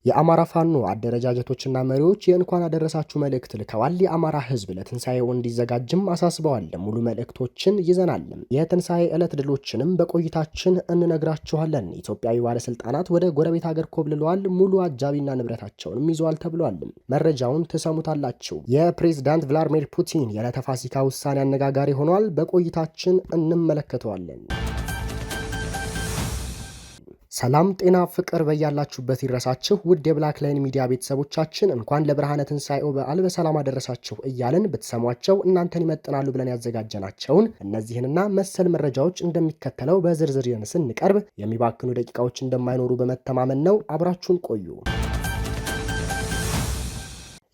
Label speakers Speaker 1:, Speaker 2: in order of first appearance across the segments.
Speaker 1: የአማራ ፋኖ አደረጃጀቶችና መሪዎች የእንኳን አደረሳችሁ መልእክት ልከዋል። የአማራ ህዝብ ለትንሳኤው እንዲዘጋጅም አሳስበዋል። ሙሉ መልእክቶችን ይዘናል። የትንሳኤ ዕለት ድሎችንም በቆይታችን እንነግራችኋለን። ኢትዮጵያዊ ባለስልጣናት ወደ ጎረቤት ሀገር ኮብልለዋል። ሙሉ አጃቢና ንብረታቸውንም ይዘዋል ተብሏል። መረጃውን ትሰሙታላችሁ። የፕሬዝዳንት ቭላድሚር ፑቲን የዕለተ ፋሲካ ውሳኔ አነጋጋሪ ሆኗል። በቆይታችን እንመለከተዋለን። ሰላም ጤና ፍቅር በያላችሁበት ይድረሳችሁ። ውድ የብላክ ላይን ሚዲያ ቤተሰቦቻችን እንኳን ለብርሃነ ትንሳኤው በዓል በሰላም አደረሳችሁ እያልን ብትሰሟቸው እናንተን ይመጥናሉ ብለን ያዘጋጀናቸውን እነዚህንና መሰል መረጃዎች እንደሚከተለው በዝርዝር ስንቀርብ የሚባክኑ ደቂቃዎች እንደማይኖሩ በመተማመን ነው። አብራችሁን ቆዩ።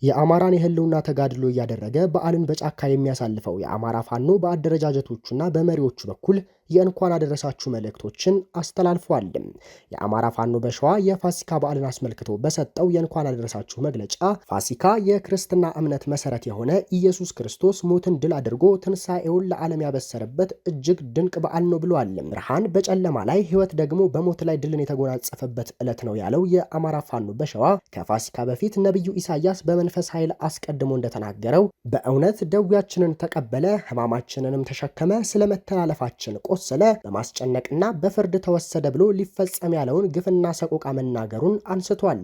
Speaker 1: የአማራን የህልውና ተጋድሎ እያደረገ በዓልን በጫካ የሚያሳልፈው የአማራ ፋኖ በአደረጃጀቶቹና በመሪዎቹ በኩል የእንኳን አደረሳችሁ መልእክቶችን አስተላልፏል። የአማራ ፋኖ በሸዋ የፋሲካ በዓልን አስመልክቶ በሰጠው የእንኳን አደረሳችሁ መግለጫ ፋሲካ የክርስትና እምነት መሰረት የሆነ ኢየሱስ ክርስቶስ ሞትን ድል አድርጎ ትንሳኤውን ለዓለም ያበሰረበት እጅግ ድንቅ በዓል ነው ብሏል። ብርሃን በጨለማ ላይ ህይወት ደግሞ በሞት ላይ ድልን የተጎናጸፈበት ዕለት ነው ያለው የአማራ ፋኖ በሸዋ ከፋሲካ በፊት ነቢዩ ኢሳያስ በመንፈስ ኃይል አስቀድሞ እንደተናገረው በእውነት ደዌያችንን ተቀበለ፣ ህማማችንንም ተሸከመ፣ ስለመተላለፋችን ቆሰለ፣ በማስጨነቅና በፍርድ ተወሰደ ብሎ ሊፈጸም ያለውን ግፍና ሰቆቃ መናገሩን አንስቷል።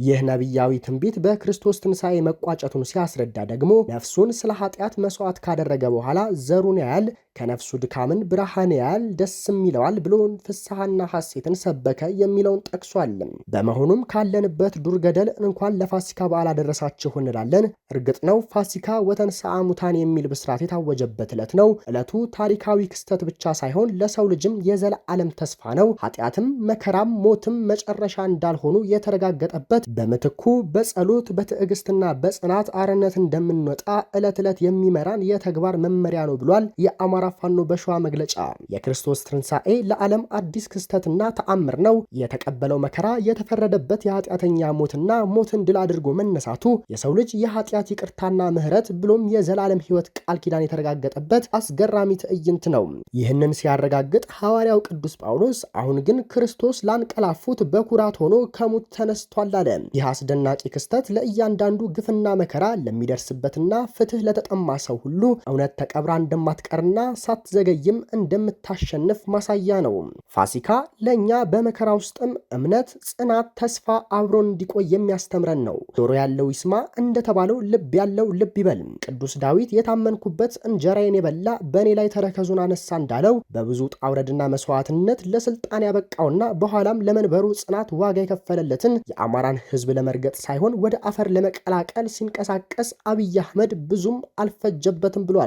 Speaker 1: ይህ ነቢያዊ ትንቢት በክርስቶስ ትንሣኤ መቋጨቱን ሲያስረዳ ደግሞ ነፍሱን ስለ ኃጢአት መስዋዕት ካደረገ በኋላ ዘሩን ያያል፣ ከነፍሱ ድካምን ብርሃን ያያል፣ ደስም ይለዋል ብሎ ፍስሐና ሐሴትን ሰበከ የሚለውን ጠቅሷል። በመሆኑም ካለንበት ዱር ገደል እንኳን ለፋሲካ በዓል አደረሳችሁ እንላለን። እርግጥ ነው ፋሲካ ወተንሥአ ሙታን የሚል ብስራት የታወጀበት ዕለት ነው። ዕለቱ ታሪካዊ ክስተት ብቻ ሳይሆን ለሰው ልጅም የዘላለም ተስፋ ነው። ኃጢአትም መከራም ሞትም መጨረሻ እንዳልሆኑ የተረጋገጠበት፣ በምትኩ በጸሎት በትዕግስትና በጽናት አርነት እንደምንወጣ ዕለት ዕለት የሚመራን የተግባር መመሪያ ነው ብሏል የአማራ ፋኖ በሸዋ መግለጫ። የክርስቶስ ትንሣኤ ለዓለም አዲስ ክስተትና ተአምር ነው። የተቀበለው መከራ፣ የተፈረደበት የኃጢአተኛ ሞትና ሞትን ድል አድርጎ መነሳቱ የሰው ልጅ የኃጢአት ይቅርታና ምህረት ብሎም የዘላለም ሕይወት ቃል ኪዳን የተረጋገጠበት አስገራሚ ትዕይንት ነው። ይህንን ሲያረጋግጥ ሐዋርያው ቅዱስ ጳውሎስ አሁን ግን ክርስቶስ ላንቀላፉት በኩራት ሆኖ ከሙት ተነስቷል አለ። ይህ አስደናቂ ክስተት ለእያንዳንዱ ግፍና መከራ ለሚደርስበትና ፍትህ ለተጠማ ሰው ሁሉ እውነት ተቀብራ እንደማትቀርና ሳትዘገይም እንደምታሸንፍ ማሳያ ነው። ፋሲካ ለእኛ በመከራ ውስጥም እምነት፣ ጽናት፣ ተስፋ አብሮን እንዲቆይ የሚያስተምረን ነው። ጆሮ ያለው ይስማ እንደተባለው ልብ ያለው ልብ ይበል። ቅዱስ ዳዊት የታመንኩበት እንጀራዬን የበላ በእኔ ላይ ተረከዙን አነሳ እንዳለው በብዙ ጣውረድና መስዋዕትነት ለስልጣን ያበቃውና በኋላም ለመንበሩ ጽናት ዋጋ የከፈለለትን የአማራን ህዝብ ለመርገጥ ሳይሆን ወደ አፈር ለመቀላቀል ሲንቀሳቀስ አብይ አህመድ ብዙም አልፈጀበትም ብሏል።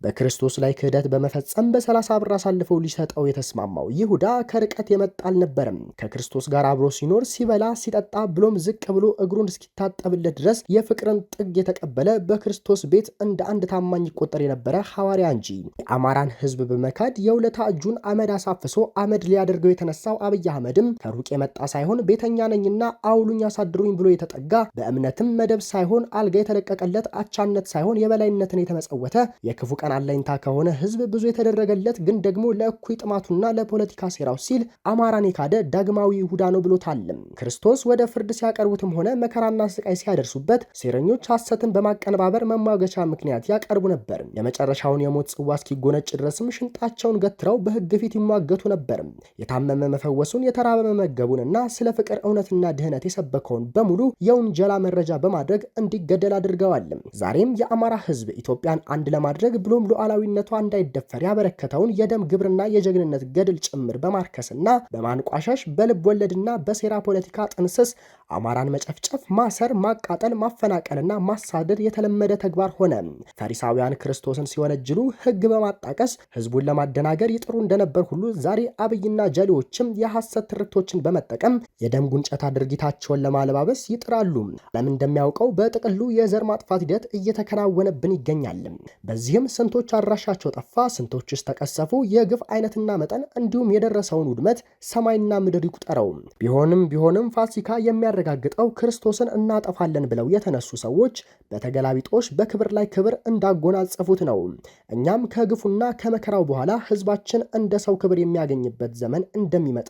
Speaker 1: በክርስቶስ ላይ ክህደት በመፈጸም በ30 ብር አሳልፈው ሊሰጠው የተስማማው ይሁዳ ከርቀት የመጣ አልነበረም። ከክርስቶስ ጋር አብሮ ሲኖር ሲበላ ሲጠጣ ብሎም ዝቅ ብሎ እግሩን እስኪታጠብለት ድረስ የፍቅርን ጥግ የተቀበለ በክርስቶስ ቤት እንደ አንድ ታማኝ ይቆጠር የነበረ ሐዋርያ እንጂ የአማራን ህዝብ በመካድ የውለታ እጁን አመድ አሳፍሶ አመድ ሊያደርገው የተነሳው አብይ አህመድም ከሩቅ የመጣ ሳይሆን ቤተኛ ነኝና አውሉኝ አሳድሩኝ ብሎ የተጠጋ በእምነትም መደብ ሳይሆን አልጋ የተለቀቀለት አቻነት ሳይሆን የበላይነትን የተመጸወተ የክፉ ቀን አለኝታ ከሆነ ህዝብ ብዙ የተደረገለት ግን ደግሞ ለእኩይ ጥማቱና ለፖለቲካ ሴራው ሲል አማራን የካደ ዳግማዊ ይሁዳ ነው ብሎታል። ክርስቶስ ወደ ፍርድ ሲያቀርቡትም ሆነ መከራና ስቃይ ሲያደርሱበት ሴረኞች ሐሰትን በማቀነባበር መሟገቻ ምክንያት ያቀርቡ ነበር። የመጨረሻውን የሞት ጽዋ እስኪጎነጭ ድረስም ሽንጣቸውን ገትረው በህግ ፊት ይሟገቱ ነበር። የታመመ መፈወሱን፣ የተራበ መመገቡንና ስለ ፍቅር እውነትና ድህነት የሰበከውን በሙሉ የውንጀላ መረጃ በማድረግ እንዲገደል አድርገዋል። ዛሬም የአማራ ህዝብ ኢትዮጵያን አንድ ለማድረግ ብሎም ሉዓላዊነቷ እንዳይደፈር ያበረከተውን የደም ግብርና የጀግንነት ገድል ጭምር በማርከስና በማንቋሻሽ በልብ ወለድና በሴራ ፖለቲካ ጥንስስ አማራን መጨፍጨፍ፣ ማሰር፣ ማቃጠል፣ ማፈናቀልና ማሳደድ የተለመደ ተግባር ሆነ። ፈሪሳውያን ክርስቶስን ሲወነጅሉ ህግ በማጣቀስ ህዝቡን ለማደናገር ይጥሩ እንደነበር ሁሉ ዛሬ አብይና ጀሌዎችም የሐሰት ትርክቶችን በመጠቀም የደም ጉንጨታ ድርጊታቸውን ለማለባበስ ይጥራሉ። ዓለም እንደሚያውቀው በጥቅሉ የዘር ማጥፋት ሂደት እየተከናወነብን ይገኛል። በዚህም ስንቶች አድራሻቸው ጠፋ፣ ስንቶችስ ተቀሰፉ፣ የግፍ አይነትና መጠን እንዲሁም የደረሰውን ውድመት ሰማይና ምድር ይቁጠረው። ቢሆንም ፋሲካ የሚያረጋግጠው ክርስቶስን እናጠፋለን ብለው የተነሱ ሰዎች በተገላቢጦሽ በክብር ላይ ክብር እንዳጎናጸፉት ነው። እኛም ከግፉና ከመከራው በኋላ ህዝባ ህዝባችን እንደ ሰው ክብር የሚያገኝበት ዘመን እንደሚመጣ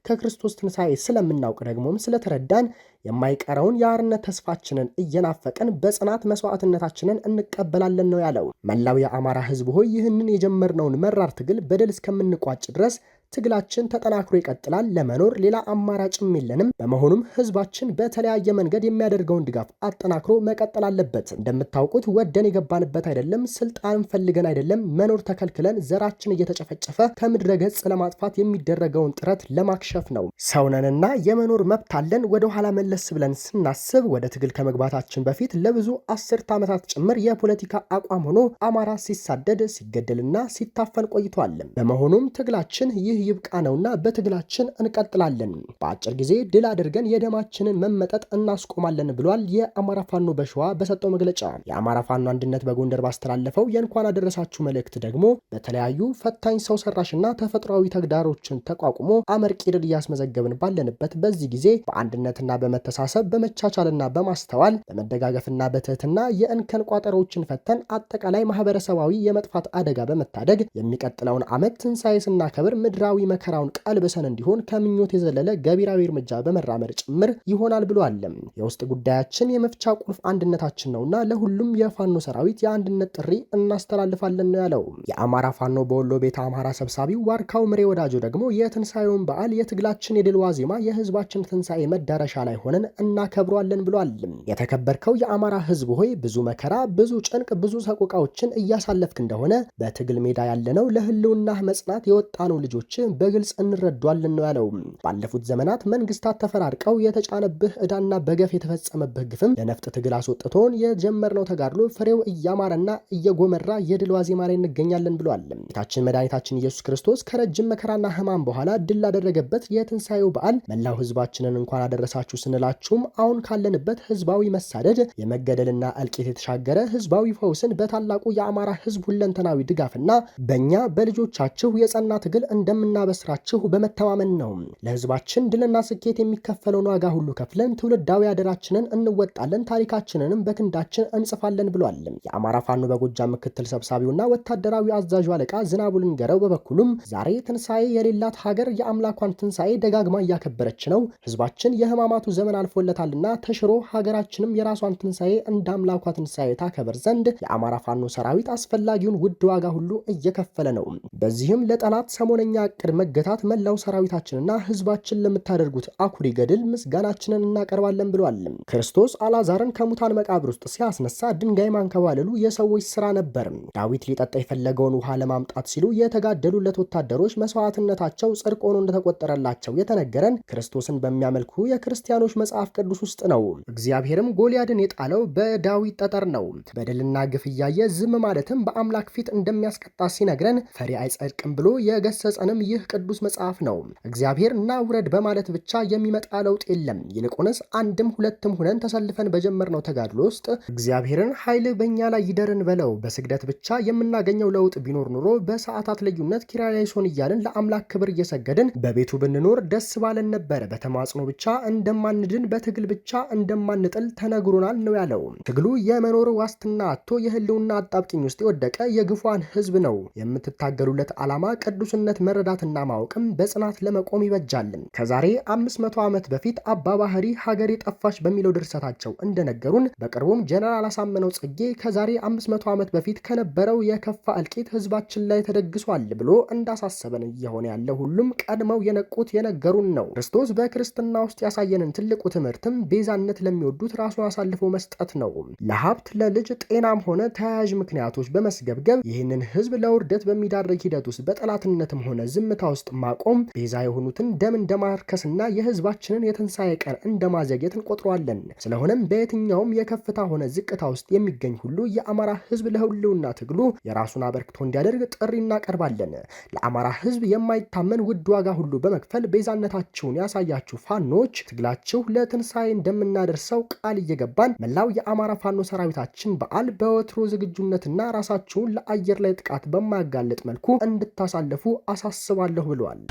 Speaker 1: ከክርስቶስ ትንሣኤ ስለምናውቅ ደግሞም ስለተረዳን የማይቀረውን የአርነት ተስፋችንን እየናፈቅን በጽናት መስዋዕትነታችንን እንቀበላለን ነው ያለው። መላው የአማራ ህዝብ ሆይ ይህንን የጀመርነውን መራር ትግል በድል እስከምንቋጭ ድረስ ትግላችን ተጠናክሮ ይቀጥላል። ለመኖር ሌላ አማራጭም የለንም። በመሆኑም ህዝባችን በተለያየ መንገድ የሚያደርገውን ድጋፍ አጠናክሮ መቀጠል አለበት። እንደምታውቁት ወደን የገባንበት አይደለም፣ ስልጣን ፈልገን አይደለም፣ መኖር ተከልክለን ዘራችን እየተጨፈጨፈ ከምድረ ገጽ ለማጥፋት የሚደረገውን ጥረት ለማክሸፍ ነው። ሰውነንና የመኖር መብት አለን። ወደ ኋላ መለስ ብለን ስናስብ ወደ ትግል ከመግባታችን በፊት ለብዙ አስርት ዓመታት ጭምር የፖለቲካ አቋም ሆኖ አማራ ሲሳደድ ሲገደልና ሲታፈን ቆይቷል። በመሆኑም ትግላችን ይህ ይብቃ ነውና በትግላችን እንቀጥላለን። በአጭር ጊዜ ድል አድርገን የደማችንን መመጠጥ እናስቆማለን ብሏል የአማራ ፋኖ በሸዋ በሰጠው መግለጫ። የአማራ ፋኖ አንድነት በጎንደር ባስተላለፈው የእንኳን አደረሳችሁ መልእክት ደግሞ በተለያዩ ፈታኝ ሰው ሰራሽና ተፈጥሯዊ ተግዳሮችን ተቋቁሞ አመርቂ ድል እያስመዘገብን ባለንበት በዚህ ጊዜ በአንድነትና በመተሳሰብ በመቻቻልና በማስተዋል በመደጋገፍና በትህትና የእንከን ቋጠሮችን ፈተን አጠቃላይ ማህበረሰባዊ የመጥፋት አደጋ በመታደግ የሚቀጥለውን ዓመት ትንሣኤ ስናከብር ምድራዊ መከራውን ቀልብሰን እንዲሆን ከምኞት የዘለለ ገቢራዊ እርምጃ በመራመድ ጭምር ይሆናል ብሏል። የውስጥ ጉዳያችን የመፍቻ ቁልፍ አንድነታችን ነውና ለሁሉም የፋኖ ሰራዊት የአንድነት ጥሪ እናስተላልፋለን ነው ያለው። የአማራ ፋኖ በወሎ ቤተ አማራ ሰብሳቢው ዋርካው ምሬ ወዳጆ ደግሞ የትንሣኤውን በዓል የትግላችን የድል ዋዜማ የህዝባችን ትንሣኤ መዳረሻ ላይ ሆነን እናከብሯለን ብሏል። የተከበርከው የአማራ ህዝብ ሆይ ብዙ መከራ፣ ብዙ ጭንቅ፣ ብዙ ሰቆቃዎችን እያሳለፍክ እንደሆነ በትግል ሜዳ ያለነው ለህልውና መጽናት የወጣነው ልጆች በግልጽ እንረዷለን ነው ያለው። ባለፉት ዘመናት መንግስታት ተፈራርቀው የተጫነብህ ዕዳና በገፍ የተፈጸመብህ ግፍም ለነፍጥ ትግል አስወጥቶን የጀመርነው ተጋድሎ ፍሬው እያማረና እየጎመራ የድል ዋዜማ ላይ እንገኛለን ብሏል። ጌታችን መድኃኒታችን ኢየሱስ ክርስቶስ ከረጅም መከራና ህማም በኋላ ድል ላደረገበት የትንሣኤው በዓል መላው ህዝባችንን እንኳን አደረሳችሁ ስንላችሁም አሁን ካለንበት ህዝባዊ መሳደድ የመገደልና እልቂት የተሻገረ ህዝባዊ ፈውስን በታላቁ የአማራ ህዝብ ሁለንተናዊ ድጋፍና በእኛ በልጆቻችሁ የጸና ትግል እንደምናበስራችሁ በመተማመን ነው። ለህዝባችን ድልና ስኬት የሚከፈለውን ዋጋ ሁሉ ከፍለን ትውልዳዊ አደራችንን እንወጣለን፣ ታሪካችንንም በክንዳችን እንጽፋለን ብሏል። የአማራ ፋኖ በጎጃም ምክትል ሰብሳቢውና ወታደራዊ አዛዡ አለቃ ዝናቡ ልንገረው በበኩሉም ዛሬ ትንሣኤ የሌላት ሀገር የአምላኳን ትንሣኤ ደጋግማ እያከበረች ነው። ህዝባችን የህማማቱ ዘመን አልፎለታልና ተሽሮ ሀገራችንም የራሷን ትንሣኤ እንደ አምላኳ ትንሣኤ ታከበር ዘንድ የአማራ ፋኖ ሰራዊት አስፈላጊውን ውድ ዋጋ ሁሉ እየከፈለ ነው። በዚህም ለጠላት ሰሞነኛ እቅድ መገታት መላው ሰራዊታችንና ህዝባችን ለምታደርጉት አኩሪ ገድል ምስጋናችንን እናቀርባለን ብሏል። ክርስቶስ አልዓዛርን ከሙታን መቃብር ውስጥ ሲያስነሳ ድንጋይ ማንከባለሉ የሰዎች ስራ ነበር። ዳዊት ሊጠጣ የፈለገውን ውሃ ለማምጣት ሲሉ የተጋደሉለት ወታደሮች መስዋዕትነታቸው ጽድቅ ሆኖ እንደተቆጠረላቸው የተነገረን ክርስቶስን በሚያመልኩ የክርስቲያኖች መጽሐፍ ቅዱስ ውስጥ ነው። እግዚአብሔርም ጎልያድን የጣለው በዳዊት ጠጠር ነው። በደልና ግፍ እያየ ዝም ማለትም በአምላክ ፊት እንደሚያስቀጣ ሲነግረን ፈሪ አይጸድቅም ብሎ የገሰጸንም ይህ ቅዱስ መጽሐፍ ነው። እግዚአብሔር እና ውረድ በማለት ብቻ የሚመጣ ለውጥ የለም። ይልቁንስ አንድም ሁለትም ሆነን ተሰልፈን በጀመርነው ተጋድሎ ውስጥ እግዚአብሔርን ኃይል በእኛ ላይ ይደርን በለው። በስግደት ብቻ የምናገኘው ለውጥ ቢኖር ኑሮ በሰዓታት ልዩነት ኪርያላይሶን እያልን ለአምላክ ክብር እየሰገድን በቤቱ ብንኖር ደስ ባለን ነበር። በተማጽኖ ብቻ እንደማንድን በትግል ብቻ እንደማንጥል ተነግሮናል ነው ያለው። ትግሉ የመኖር ዋስትና አጥቶ የህልውና አጣብቂኝ ውስጥ የወደቀ የግፏን ህዝብ ነው። የምትታገሉለት ዓላማ ቅዱስነት መረዳትና ማወቅም በጽናት ለመቆም ይበጃል። ከዛሬ 500 ዓመት በፊት አባ ባህሪ ሀገሬ ጠፋች በሚለው ድርሰታቸው እንደነገሩን በቅርቡም ጀነራል አሳምነው ጽጌ ከዛሬ 500 ዓመት በፊት ከነበረው የከፋ እልቂት ህዝባችን ላይ ተደግሷል ብሎ እንዳሳሰበን እየሆነ ያለ ሁሉም ቀድመው የነቁት የነገሩን ነው። ክርስቶስ በክርስትና ውስጥ ያሳየንን ትልቁ ትምህርትም ቤዛነት ለሚወዱት ራሱን አሳልፎ መስጠት ነው። ለሀብት፣ ለልጅ፣ ጤናም ሆነ ተያያዥ ምክንያቶች በመስገብገብ ይህንን ህዝብ ለውርደት በሚዳረግ ሂደት ውስጥ በጠላትነትም ሆነ ዝምታ ውስጥ ማቆም ቤዛ የሆኑትን ደም እንደማርከስና የህዝባችንን የትንሣኤ ቀን እንደማዘግየት እንቆጥረዋለን። ስለሆነም በየትኛውም የከፍታ ሆነ ዝቅታ ውስጥ የሚገኝ ሁሉ የአማራ ህዝብ ለህልውና ትግሉ የራሱን አበርክቶ እንዲያደርግ ጥሪ እናቀርባለን። ለአማራ ህዝብ የማይታመን ውድ ዋጋ ሁሉ በመክፈል ቤዛነታችሁን ያሳያችሁ ፋኖች ትግላችሁ ለትንሣኤ እንደምናደርሰው ቃል እየገባን መላው የአማራ ፋኖ ሰራዊታችን በዓል በወትሮ ዝግጁነትና ራሳችሁን ለአየር ላይ ጥቃት በማያጋልጥ መልኩ እንድታሳልፉ አሳስባለሁ ብለዋል።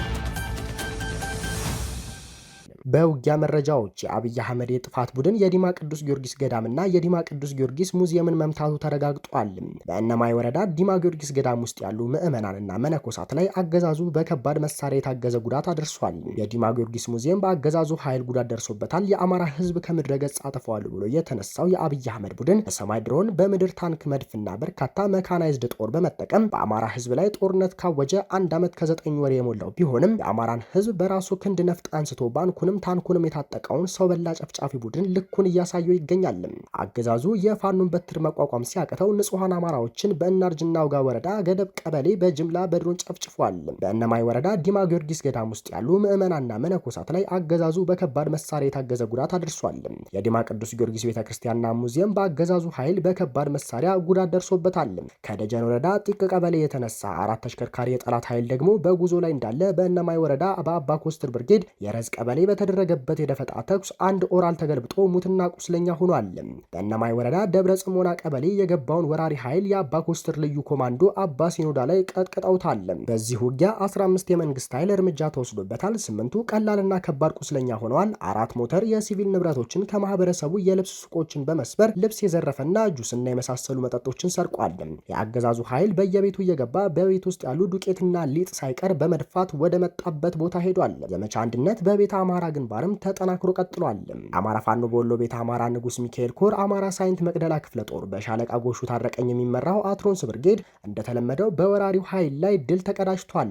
Speaker 1: በውጊያ መረጃዎች የአብይ አህመድ የጥፋት ቡድን የዲማ ቅዱስ ጊዮርጊስ ገዳምና የዲማ ቅዱስ ጊዮርጊስ ሙዚየምን መምታቱ ተረጋግጧል። በእነማይ ወረዳ ዲማ ጊዮርጊስ ገዳም ውስጥ ያሉ ምዕመናንና መነኮሳት ላይ አገዛዙ በከባድ መሳሪያ የታገዘ ጉዳት አድርሷል። የዲማ ጊዮርጊስ ሙዚየም በአገዛዙ ኃይል ጉዳት ደርሶበታል። የአማራ ህዝብ ከምድረ ገጽ አጥፈዋል ብሎ የተነሳው የአብይ አህመድ ቡድን በሰማይ ድሮን፣ በምድር ታንክ፣ መድፍና በርካታ መካናይዝድ ጦር በመጠቀም በአማራ ህዝብ ላይ ጦርነት ካወጀ 1 ዓመት ከ9 ወር የሞላው ቢሆንም የአማራን ህዝብ በራሱ ክንድ ነፍጥ አንስቶ ባንኩንም ታንኩንም የታጠቀውን ሰው በላ ጨፍጫፊ ቡድን ልኩን እያሳየው ይገኛል። አገዛዙ የፋኑን በትር መቋቋም ሲያቅተው ንጹሃን አማራዎችን በእናርጅና ውጋ ወረዳ ገደብ ቀበሌ በጅምላ በድሮን ጨፍጭፏል። በእነማይ ወረዳ ዲማ ጊዮርጊስ ገዳም ውስጥ ያሉ ምዕመናንና መነኮሳት ላይ አገዛዙ በከባድ መሳሪያ የታገዘ ጉዳት አድርሷል። የዲማ ቅዱስ ጊዮርጊስ ቤተክርስቲያንና ሙዚየም በአገዛዙ ኃይል በከባድ መሳሪያ ጉዳት ደርሶበታል። ከደጀን ወረዳ ጢቅ ቀበሌ የተነሳ 4 ተሽከርካሪ የጠላት ኃይል ደግሞ በጉዞ ላይ እንዳለ በእነማይ ወረዳ በአባ ኮስትር ብርጌድ የረዝ ቀበሌ በተደረገበት የደፈጣ ተኩስ አንድ ኦራል ተገልብጦ ሙትና ቁስለኛ ሆኗል። በእነማይ ወረዳ ደብረ ጽሞና ቀበሌ የገባውን ወራሪ ኃይል የአባ ኮስትር ልዩ ኮማንዶ አባ ሲኖዳ ላይ ቀጥቅጠውታል። በዚህ ውጊያ 15 የመንግስት ኃይል እርምጃ ተወስዶበታል። 8ቱ ቀላልና ከባድ ቁስለኛ ሆነዋል። 4 ሞተር የሲቪል ንብረቶችን ከማህበረሰቡ የልብስ ሱቆችን በመስበር ልብስ የዘረፈና ጁስና የመሳሰሉ መጠጦችን ሰርቋል። የአገዛዙ ኃይል በየቤቱ እየገባ በቤት ውስጥ ያሉ ዱቄትና ሊጥ ሳይቀር በመድፋት ወደ መጣበት ቦታ ሄዷል። ዘመቻ አንድነት በቤተ አማራ ግንባርም ተጠናክሮ ቀጥሏል። አማራ ፋኖ በወሎ ቤተ አማራ ንጉስ ሚካኤል ኮር አማራ ሳይንት መቅደላ ክፍለ ጦር በሻለቃ ጎሹ ታረቀኝ የሚመራው አትሮንስ ብርጌድ እንደተለመደው በወራሪው ኃይል ላይ ድል ተቀዳጅቷል።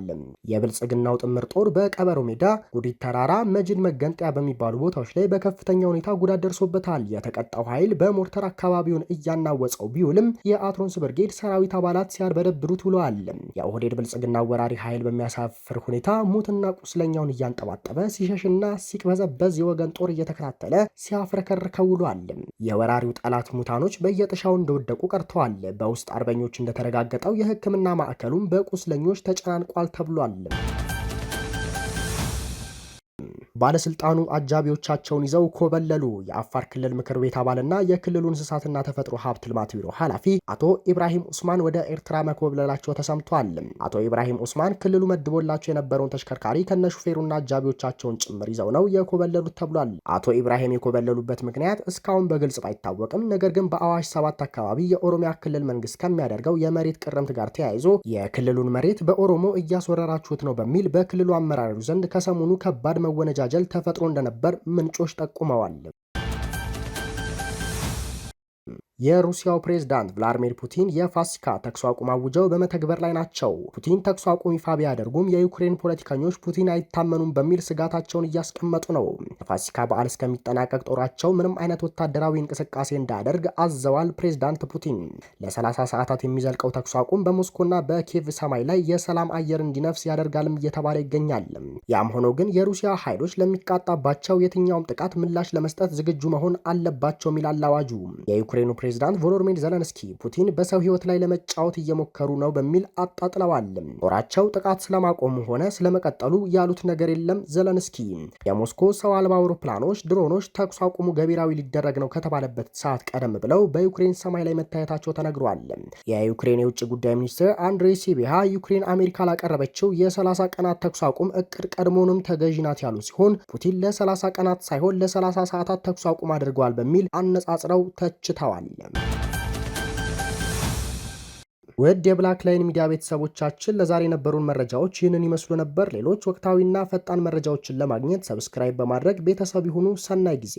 Speaker 1: የብልጽግናው ጥምር ጦር በቀበሮ ሜዳ፣ ጉዲት ተራራ፣ መጅድ መገንጠያ በሚባሉ ቦታዎች ላይ በከፍተኛ ሁኔታ ጉዳት ደርሶበታል። የተቀጣው ኃይል በሞርተር አካባቢውን እያናወጸው ቢውልም የአትሮንስ ብርጌድ ሰራዊት አባላት ሲያርበደብሩት ውለዋል። የኦህዴድ ብልጽግና ወራሪ ኃይል በሚያሳፍር ሁኔታ ሙትና ቁስለኛውን እያንጠባጠበ ሲሸሽና ሲቅበዘበዝ የወገን ጦር እየተከታተለ ሲያፍረከርከው ውሏል። የወራሪው ጠላት ሙታኖች በየጥሻው እንደወደቁ ቀርተዋል። በውስጥ አርበኞች እንደተረጋገጠው የሕክምና ማዕከሉም በቁስለኞች ተጨናንቋል ተብሏል። ባለስልጣኑ አጃቢዎቻቸውን ይዘው ኮበለሉ። የአፋር ክልል ምክር ቤት አባልና የክልሉ እንስሳትና ተፈጥሮ ሀብት ልማት ቢሮ ኃላፊ አቶ ኢብራሂም ኡስማን ወደ ኤርትራ መኮብለላቸው ተሰምቷል። አቶ ኢብራሂም ኡስማን ክልሉ መድቦላቸው የነበረውን ተሽከርካሪ ከነሹፌሩና አጃቢዎቻቸውን ጭምር ይዘው ነው የኮበለሉት ተብሏል። አቶ ኢብራሂም የኮበለሉበት ምክንያት እስካሁን በግልጽ ባይታወቅም፣ ነገር ግን በአዋሽ 7 አካባቢ የኦሮሚያ ክልል መንግስት ከሚያደርገው የመሬት ቅርምት ጋር ተያይዞ የክልሉን መሬት በኦሮሞ እያስወረራችሁት ነው በሚል በክልሉ አመራሮች ዘንድ ከሰሞኑ ከባድ መወነጃጀል ተፈጥሮ እንደነበር ምንጮች ጠቁመዋል። የሩሲያው ፕሬዝዳንት ቭላድሚር ፑቲን የፋሲካ ተኩስ አቁም አውጀው በመተግበር ላይ ናቸው። ፑቲን ተኩስ አቁም ይፋ ቢያደርጉም የዩክሬን ፖለቲከኞች ፑቲን አይታመኑም በሚል ስጋታቸውን እያስቀመጡ ነው። የፋሲካ በዓል እስከሚጠናቀቅ ጦራቸው ምንም አይነት ወታደራዊ እንቅስቃሴ እንዳያደርግ አዘዋል። ፕሬዝዳንት ፑቲን ለ30 ሰዓታት የሚዘልቀው ተኩስ አቁም በሞስኮና በኪየቭ ሰማይ ላይ የሰላም አየር እንዲነፍስ ያደርጋልም እየተባለ ይገኛል። ያም ሆኖ ግን የሩሲያ ኃይሎች ለሚቃጣባቸው የትኛውም ጥቃት ምላሽ ለመስጠት ዝግጁ መሆን አለባቸው ይላል አዋጁ። የዩክሬኑ ፕሬዝዳንት ቮሎዲሚር ዘለንስኪ ፑቲን በሰው ህይወት ላይ ለመጫወት እየሞከሩ ነው በሚል አጣጥለዋል። ጦራቸው ጥቃት ስለማቆሙ ሆነ ስለመቀጠሉ ያሉት ነገር የለም። ዘለንስኪ የሞስኮ ሰው አልባ አውሮፕላኖች፣ ድሮኖች ተኩስ አቁሙ ገቢራዊ ሊደረግ ነው ከተባለበት ሰዓት ቀደም ብለው በዩክሬን ሰማይ ላይ መታየታቸው ተነግሯል። የዩክሬን የውጭ ጉዳይ ሚኒስትር አንድሬ ሲቢሃ ዩክሬን አሜሪካ ላቀረበችው የ30 ቀናት ተኩስ አቁም እቅድ ቀድሞንም ተገዢ ናት ያሉ ሲሆን ፑቲን ለ30 ቀናት ሳይሆን ለ30 ሰዓታት ተኩስ አቁም አድርገዋል በሚል አነጻጽረው ተችተዋል። ውድ የብላክ ላይን ሚዲያ ቤተሰቦቻችን ለዛሬ የነበሩን መረጃዎች ይህንን ይመስሉ ነበር። ሌሎች ወቅታዊና ፈጣን መረጃዎችን ለማግኘት ሰብስክራይብ በማድረግ ቤተሰብ ይሁኑ። ሰናይ ጊዜ